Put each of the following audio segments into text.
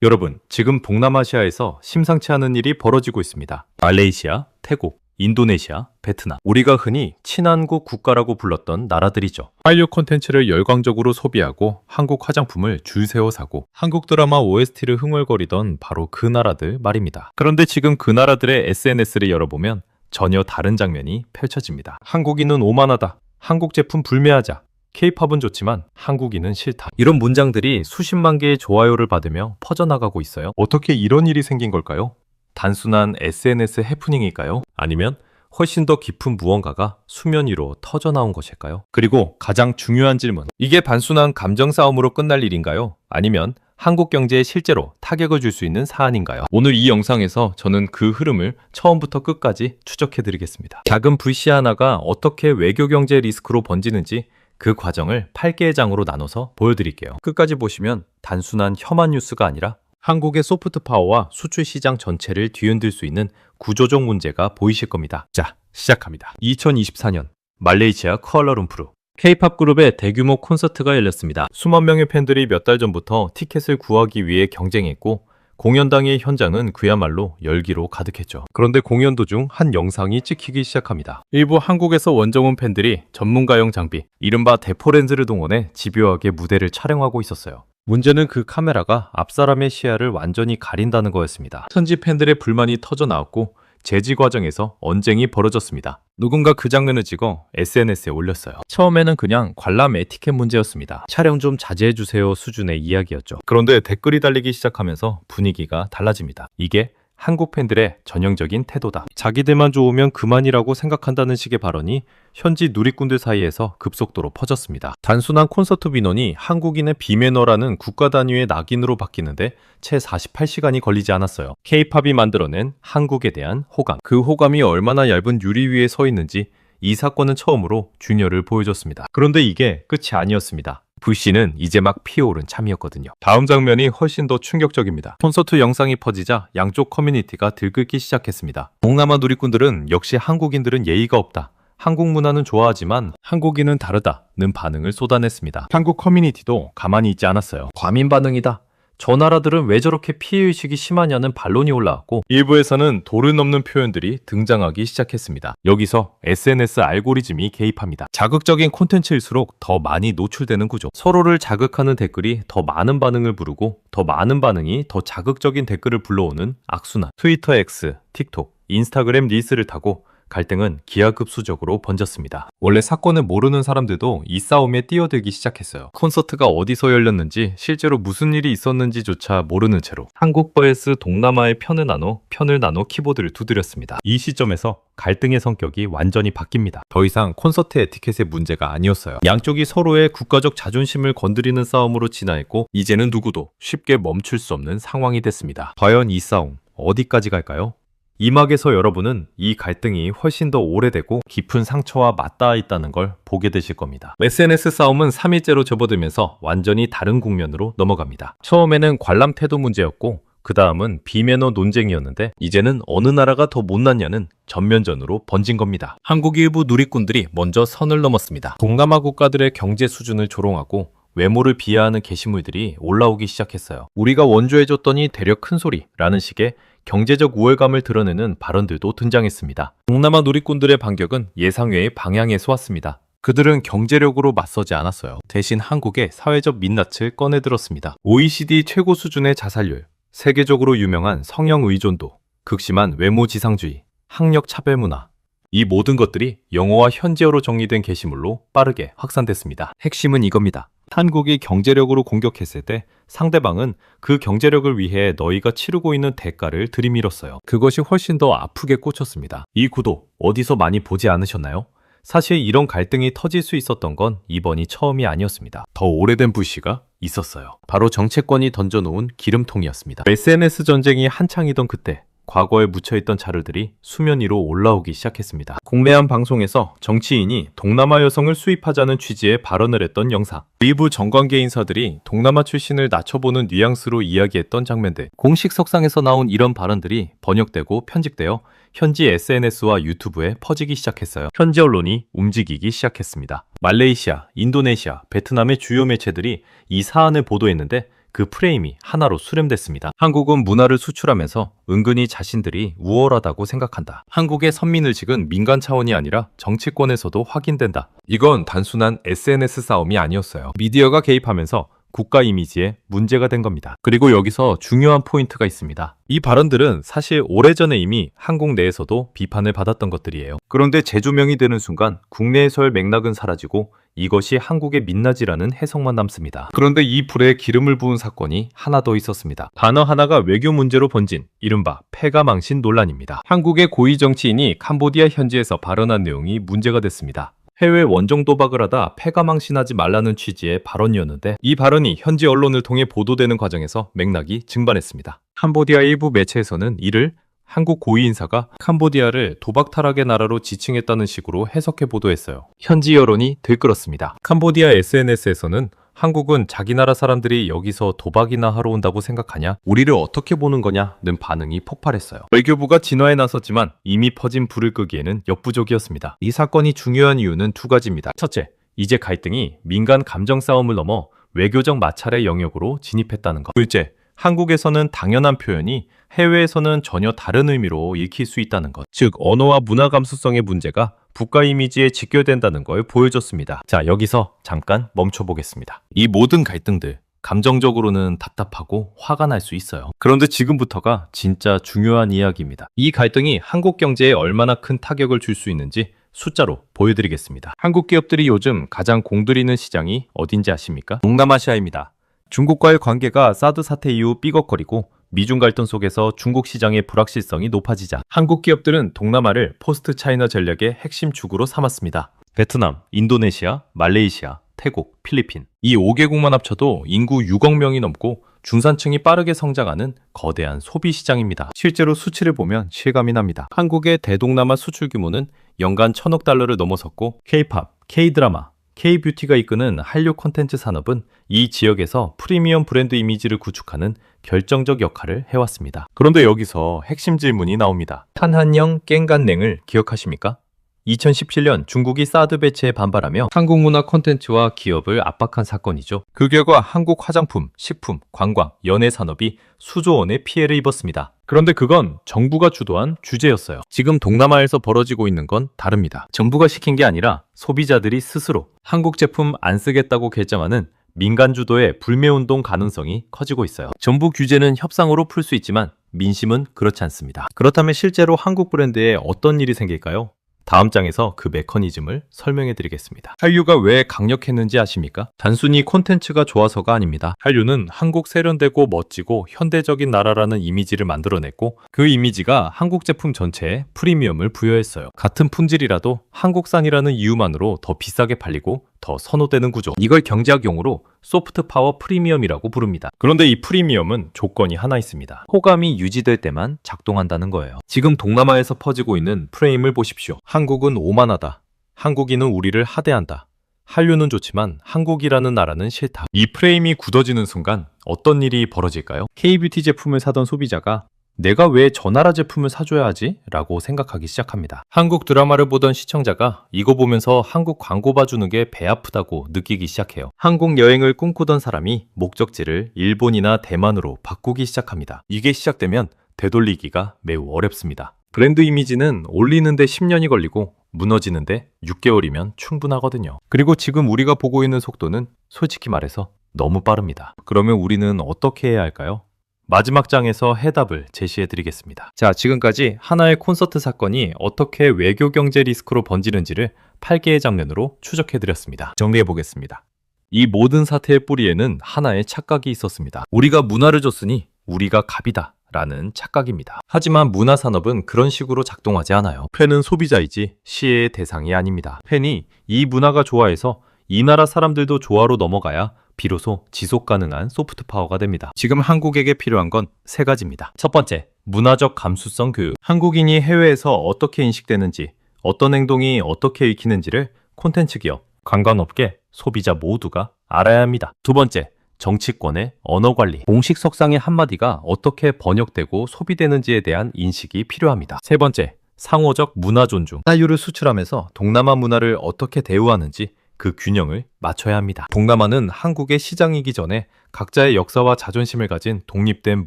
여러분, 지금 동남아시아에서 심상치 않은 일이 벌어지고 있습니다. 말레이시아, 태국, 인도네시아, 베트남. 우리가 흔히 친한국 국가라고 불렀던 나라들이죠. 한류 콘텐츠를 열광적으로 소비하고 한국 화장품을 줄 세워 사고 한국 드라마 OST를 흥얼거리던 바로 그 나라들 말입니다. 그런데 지금 그 나라들의 SNS를 열어보면 전혀 다른 장면이 펼쳐집니다. 한국인은 오만하다. 한국 제품 불매하자. K-팝은 좋지만 한국인은 싫다. 이런 문장들이 수십만 개의 좋아요를 받으며 퍼져나가고 있어요. 어떻게 이런 일이 생긴 걸까요? 단순한 SNS 해프닝일까요? 아니면 훨씬 더 깊은 무언가가 수면 위로 터져나온 것일까요? 그리고 가장 중요한 질문. 이게 단순한 감정 싸움으로 끝날 일인가요? 아니면 한국 경제에 실제로 타격을 줄 수 있는 사안인가요? 오늘 이 영상에서 저는 그 흐름을 처음부터 끝까지 추적해드리겠습니다. 작은 불씨 하나가 어떻게 외교 경제 리스크로 번지는지 그 과정을 8개의 장으로 나눠서 보여드릴게요. 끝까지 보시면 단순한 혐한 뉴스가 아니라 한국의 소프트 파워와 수출 시장 전체를 뒤흔들 수 있는 구조적 문제가 보이실 겁니다. 자, 시작합니다. 2024년 말레이시아 쿠알라룸푸르 K-팝 그룹의 대규모 콘서트가 열렸습니다. 수만 명의 팬들이 몇 달 전부터 티켓을 구하기 위해 경쟁했고 공연 당일 현장은 그야말로 열기로 가득했죠. 그런데 공연 도중 한 영상이 찍히기 시작합니다. 일부 한국에서 원정온 팬들이 전문가용 장비, 이른바 대포렌즈를 동원해 집요하게 무대를 촬영하고 있었어요. 문제는 그 카메라가 앞사람의 시야를 완전히 가린다는 거였습니다. 현지 팬들의 불만이 터져 나왔고 제지 과정에서 언쟁이 벌어졌습니다. 누군가 그 장면을 찍어 SNS에 올렸어요. 처음에는 그냥 관람 에티켓 문제였습니다. 촬영 좀 자제해주세요 수준의 이야기였죠. 그런데 댓글이 달리기 시작하면서 분위기가 달라집니다. 이게 한국 팬들의 전형적인 태도다. 자기들만 좋으면 그만이라고 생각한다는 식의 발언이 현지 누리꾼들 사이에서 급속도로 퍼졌습니다. 단순한 콘서트 민원이 한국인의 비매너라는 국가 단위의 낙인으로 바뀌는데 채 48시간이 걸리지 않았어요. K-팝이 만들어낸 한국에 대한 호감. 그 호감이 얼마나 얇은 유리 위에 서 있는지 이 사건은 처음으로 균열을 보여줬습니다. 그런데 이게 끝이 아니었습니다. 불씨는 이제 막 피어오른 참이었거든요. 다음 장면이 훨씬 더 충격적입니다. 콘서트 영상이 퍼지자 양쪽 커뮤니티가 들끓기 시작했습니다. 동남아 누리꾼들은 역시 한국인들은 예의가 없다. 한국 문화는 좋아하지만 한국인은 다르다는 반응을 쏟아냈습니다. 한국 커뮤니티도 가만히 있지 않았어요. 과민 반응이다. 저 나라들은 왜 저렇게 피해의식이 심하냐는 반론이 올라왔고 일부에서는 도를 넘는 표현들이 등장하기 시작했습니다. 여기서 SNS 알고리즘이 개입합니다. 자극적인 콘텐츠일수록 더 많이 노출되는 구조. 서로를 자극하는 댓글이 더 많은 반응을 부르고 더 많은 반응이 더 자극적인 댓글을 불러오는 악순환. 트위터 X, 틱톡, 인스타그램 릴스를 타고 갈등은 기하급수적으로 번졌습니다. 원래 사건을 모르는 사람들도 이 싸움에 뛰어들기 시작했어요. 콘서트가 어디서 열렸는지 실제로 무슨 일이 있었는지조차 모르는 채로 한국 vs 동남아의 편을 나눠 키보드를 두드렸습니다. 이 시점에서 갈등의 성격이 완전히 바뀝니다. 더 이상 콘서트 에티켓의 문제가 아니었어요. 양쪽이 서로의 국가적 자존심을 건드리는 싸움으로 진화했고 이제는 누구도 쉽게 멈출 수 없는 상황이 됐습니다. 과연 이 싸움 어디까지 갈까요? 이 막에서 여러분은 이 갈등이 훨씬 더 오래되고 깊은 상처와 맞닿아 있다는 걸 보게 되실 겁니다. SNS 싸움은 3일째로 접어들면서 완전히 다른 국면으로 넘어갑니다. 처음에는 관람 태도 문제였고 그 다음은 비매너 논쟁이었는데 이제는 어느 나라가 더 못났냐는 전면전으로 번진 겁니다. 한국 일부 누리꾼들이 먼저 선을 넘었습니다. 동남아 국가들의 경제 수준을 조롱하고 외모를 비하하는 게시물들이 올라오기 시작했어요. 우리가 원조해줬더니 대려 큰 소리라는 식의 경제적 우월감을 드러내는 발언들도 등장했습니다. 동남아 누리꾼들의 반격은 예상외의 방향에서 왔습니다. 그들은 경제력으로 맞서지 않았어요. 대신 한국의 사회적 민낯을 꺼내들었습니다. OECD 최고 수준의 자살률, 세계적으로 유명한 성형 의존도, 극심한 외모 지상주의, 학력 차별 문화, 이 모든 것들이 영어와 현지어로 정리된 게시물로 빠르게 확산됐습니다. 핵심은 이겁니다. 한국이 경제력으로 공격했을 때 상대방은 그 경제력을 위해 너희가 치르고 있는 대가를 들이밀었어요. 그것이 훨씬 더 아프게 꽂혔습니다. 이 구도 어디서 많이 보지 않으셨나요? 사실 이런 갈등이 터질 수 있었던 건 이번이 처음이 아니었습니다. 더 오래된 불씨가 있었어요. 바로 정치권이 던져놓은 기름통이었습니다. SNS 전쟁이 한창이던 그때 과거에 묻혀있던 자료들이 수면 위로 올라오기 시작했습니다. 국내한 방송에서 정치인이 동남아 여성을 수입하자는 취지의 발언을 했던 영상, 일부 정관계 인사들이 동남아 출신을 낮춰보는 뉘앙스로 이야기했던 장면들, 공식 석상에서 나온 이런 발언들이 번역되고 편집되어 현지 SNS와 유튜브에 퍼지기 시작했어요. 현지 언론이 움직이기 시작했습니다. 말레이시아, 인도네시아, 베트남의 주요 매체들이 이 사안을 보도했는데 그 프레임이 하나로 수렴됐습니다. 한국은 문화를 수출하면서 은근히 자신들이 우월하다고 생각한다. 한국의 선민의식은 민간 차원이 아니라 정치권에서도 확인된다. 이건 단순한 SNS 싸움이 아니었어요. 미디어가 개입하면서 국가 이미지에 문제가 된 겁니다. 그리고 여기서 중요한 포인트가 있습니다. 이 발언들은 사실 오래전에 이미 한국 내에서도 비판을 받았던 것들이에요. 그런데 재조명이 되는 순간 국내에서의 맥락은 사라지고 이것이 한국의 민낯이라는 해석만 남습니다. 그런데 이 불에 기름을 부은 사건이 하나 더 있었습니다. 단어 하나가 외교 문제로 번진 이른바 패가망신 논란입니다. 한국의 고위 정치인이 캄보디아 현지에서 발언한 내용이 문제가 됐습니다. 해외 원정 도박을 하다 패가망신하지 말라는 취지의 발언이었는데 이 발언이 현지 언론을 통해 보도되는 과정에서 맥락이 증반했습니다. 캄보디아 일부 매체에서는 이를 한국 고위 인사가 캄보디아를 도박 타락의 나라로 지칭했다는 식으로 해석해 보도했어요. 현지 여론이 들끓었습니다. 캄보디아 SNS에서는 한국은 자기 나라 사람들이 여기서 도박이나 하러 온다고 생각하냐? 우리를 어떻게 보는 거냐?는 반응이 폭발했어요. 외교부가 진화에 나섰지만 이미 퍼진 불을 끄기에는 역부족이었습니다. 이 사건이 중요한 이유는 두 가지입니다. 첫째, 이제 갈등이 민간 감정 싸움을 넘어 외교적 마찰의 영역으로 진입했다는 것. 둘째, 한국에서는 당연한 표현이 해외에서는 전혀 다른 의미로 읽힐 수 있다는 것. 즉, 언어와 문화 감수성의 문제가 국가 이미지에 직결된다는 걸 보여줬습니다. 자, 여기서 잠깐 멈춰보겠습니다. 이 모든 갈등들, 감정적으로는 답답하고 화가 날 수 있어요. 그런데 지금부터가 진짜 중요한 이야기입니다. 이 갈등이 한국 경제에 얼마나 큰 타격을 줄 수 있는지 숫자로 보여드리겠습니다. 한국 기업들이 요즘 가장 공들이는 시장이 어딘지 아십니까? 동남아시아입니다. 중국과의 관계가 사드 사태 이후 삐걱거리고 미중 갈등 속에서 중국 시장의 불확실성이 높아지자 한국 기업들은 동남아를 포스트 차이나 전략의 핵심 축으로 삼았습니다. 베트남, 인도네시아, 말레이시아, 태국, 필리핀 이 5개국만 합쳐도 인구 6억 명이 넘고 중산층이 빠르게 성장하는 거대한 소비 시장입니다. 실제로 수치를 보면 실감이 납니다. 한국의 대동남아 수출 규모는 연간 1,000억 달러를 넘어섰고 K-팝, K-드라마, K-뷰티가 이끄는 한류 콘텐츠 산업은 이 지역에서 프리미엄 브랜드 이미지를 구축하는 결정적 역할을 해왔습니다. 그런데 여기서 핵심 질문이 나옵니다. 탄한령 깽간냉을 기억하십니까? 2017년 중국이 사드 배치에 반발하며 한국 문화 콘텐츠와 기업을 압박한 사건이죠. 그 결과 한국 화장품, 식품, 관광, 연예 산업이 수조 원의 피해를 입었습니다. 그런데 그건 정부가 주도한 주제였어요. 지금 동남아에서 벌어지고 있는 건 다릅니다. 정부가 시킨 게 아니라 소비자들이 스스로 한국 제품 안 쓰겠다고 결정하는 민간 주도의 불매운동 가능성이 커지고 있어요. 정부 규제는 협상으로 풀 수 있지만 민심은 그렇지 않습니다. 그렇다면 실제로 한국 브랜드에 어떤 일이 생길까요? 다음 장에서 그 메커니즘을 설명해 드리겠습니다. 한류가 왜 강력했는지 아십니까? 단순히 콘텐츠가 좋아서가 아닙니다. 한류는 한국 세련되고 멋지고 현대적인 나라라는 이미지를 만들어냈고 그 이미지가 한국 제품 전체에 프리미엄을 부여했어요. 같은 품질이라도 한국산이라는 이유만으로 더 비싸게 팔리고 더 선호되는 구조. 이걸 경제학 용어로 소프트 파워 프리미엄이라고 부릅니다. 그런데 이 프리미엄은 조건이 하나 있습니다. 호감이 유지될 때만 작동한다는 거예요. 지금 동남아에서 퍼지고 있는 프레임을 보십시오. 한국은 오만하다. 한국인은 우리를 하대한다. 한류는 좋지만 한국이라는 나라는 싫다. 이 프레임이 굳어지는 순간 어떤 일이 벌어질까요? K-뷰티 제품을 사던 소비자가 내가 왜 저 나라 제품을 사줘야 하지? 라고 생각하기 시작합니다. 한국 드라마를 보던 시청자가 이거 보면서 한국 광고 봐주는 게 배 아프다고 느끼기 시작해요. 한국 여행을 꿈꾸던 사람이 목적지를 일본이나 대만으로 바꾸기 시작합니다. 이게 시작되면 되돌리기가 매우 어렵습니다. 브랜드 이미지는 올리는데 10년이 걸리고 무너지는데 6개월이면 충분하거든요. 그리고 지금 우리가 보고 있는 속도는 솔직히 말해서 너무 빠릅니다. 그러면 우리는 어떻게 해야 할까요? 마지막 장에서 해답을 제시해 드리겠습니다. 자, 지금까지 하나의 콘서트 사건이 어떻게 외교 경제 리스크로 번지는지를 8개의 장면으로 추적해 드렸습니다. 정리해 보겠습니다. 이 모든 사태의 뿌리에는 하나의 착각이 있었습니다. 우리가 문화를 줬으니 우리가 갑이다 라는 착각입니다. 하지만 문화산업은 그런 식으로 작동하지 않아요. 팬은 소비자이지 시혜의 대상이 아닙니다. 팬이 이 문화가 좋아해서 이 나라 사람들도 좋아로 넘어가야 비로소 지속 가능한 소프트 파워가 됩니다. 지금 한국에게 필요한 건 세 가지입니다. 첫 번째, 문화적 감수성 교육. 한국인이 해외에서 어떻게 인식되는지, 어떤 행동이 어떻게 읽히는지를 콘텐츠 기업, 관광업계, 소비자 모두가 알아야 합니다. 두 번째, 정치권의 언어 관리. 공식 석상의 한마디가 어떻게 번역되고 소비되는지에 대한 인식이 필요합니다. 세 번째, 상호적 문화 존중. 한류를 수출하면서 동남아 문화를 어떻게 대우하는지 그 균형을 맞춰야 합니다. 동남아는 한국의 시장이기 전에 각자의 역사와 자존심을 가진 독립된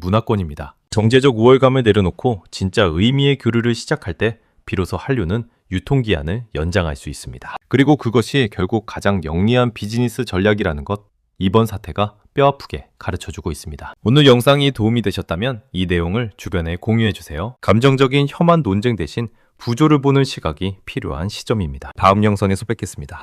문화권입니다. 정제적 우월감을 내려놓고 진짜 의미의 교류를 시작할 때 비로소 한류는 유통기한을 연장할 수 있습니다. 그리고 그것이 결국 가장 영리한 비즈니스 전략이라는 것, 이번 사태가 뼈아프게 가르쳐주고 있습니다. 오늘 영상이 도움이 되셨다면 이 내용을 주변에 공유해주세요. 감정적인 혐한 논쟁 대신 구조를 보는 시각이 필요한 시점입니다. 다음 영상에서 뵙겠습니다.